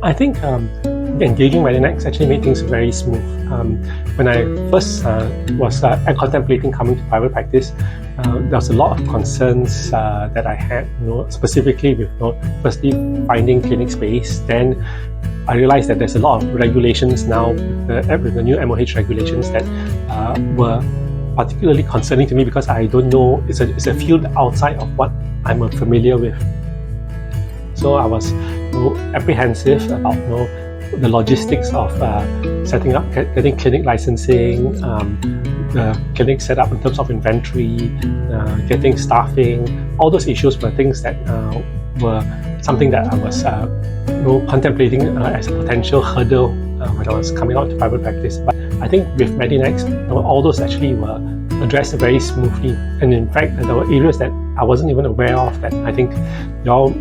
I think engaging Medinex actually made things very smooth. When I first was contemplating coming to private practice, there was a lot of concerns that I had, specifically with firstly finding clinic space. Then I realized that there's a lot of regulations now with the new MOH regulations that were particularly concerning to me, because I don't know, it's a field outside of what I'm familiar with. So I was apprehensive about the logistics of setting up, getting clinic licensing, the clinic set up in terms of inventory, getting staffing. All those issues were things that were something that I was contemplating as a potential hurdle when I was coming out to private practice. But I think with Medinex, all those actually were addressed very smoothly. And in fact, there were areas that I wasn't even aware of that I think you all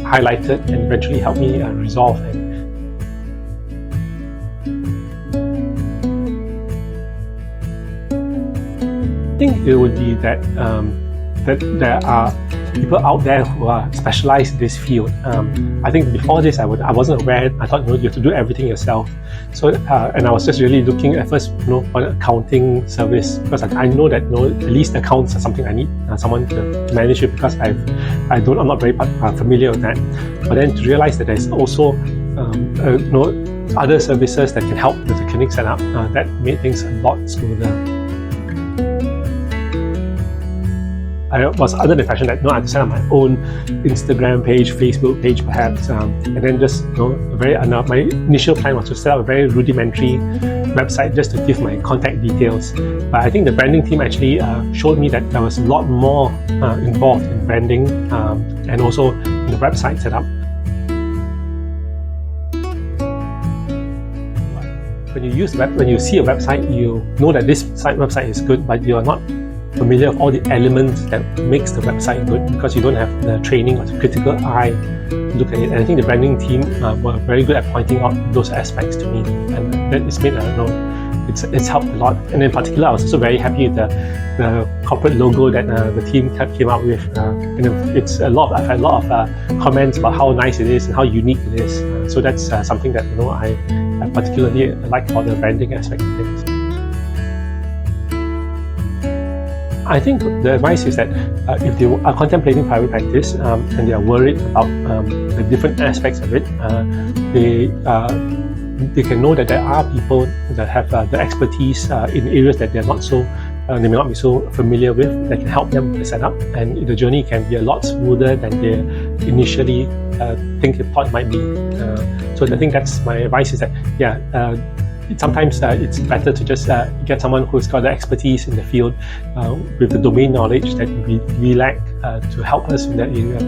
highlighted and eventually helped me resolve. I think it would be that that there are people out there who are specialized in this field. I think before this, I wasn't aware. I thought you have to do everything yourself. So and I was just really looking at first for an accounting service, because I know that at least accounts are something I need someone to manage it, because I'm not very familiar with that. But then to realize that there's also other services that can help with the clinic setup, that made things a lot smoother. I was under the impression that I had to set up my own Instagram page, Facebook page perhaps, and then just my initial plan was to set up a very rudimentary website just to give my contact details. But I think the branding team actually showed me that there was a lot more involved in branding and also in the website setup. When you see a website, you know that this website is good, but you are not familiar with all the elements that makes the website good, because you don't have the training or the critical eye to look at it. And I think the branding team were very good at pointing out those aspects to me, and that is made it's helped a lot. And in particular, I was also very happy with the corporate logo that the team came up with. And I've had a lot of comments about how nice it is and how unique it is. So that's something that I particularly like about the branding aspect of things. I think the advice is that if they are contemplating private practice and they are worried about the different aspects of it, they can know that there are people that have the expertise in areas that they may not be so familiar with, that can help them with the setup, and the journey can be a lot smoother than they initially thought it might be. So I think that's my advice, is that sometimes it's better to just get someone who's got the expertise in the field with the domain knowledge that we lack to help us in that area.